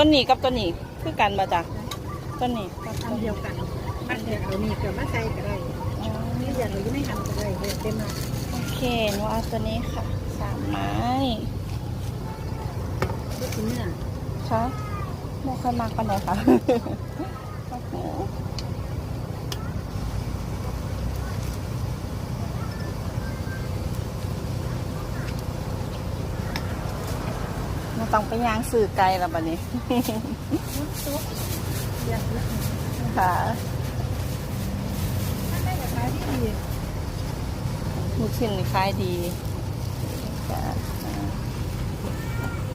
ต้นนี้กับต้นนี้คือกันมาจ้ะต้นนี้กับ ทำเดียวกันมันเดี๋ยวเอานี่เกิดมาใส่ก็ได้นี่อย่างเรายังไม่ทำก็ได้เต็มมา โอเคหนูเอาตัวนี้ค่ะ3 ไม้ ลูกชิ้นเนื้อ ค่ะไม่ค่อยมากปันไหนค่ะโอ้โหเราต้องไปย่างสื่อไกลแล้วบัดนี้ ตุ๊กอย่างละ ค่ะ ถ้าได้ราคาที่ดี ลูกชิ้นขายดีจ้ะ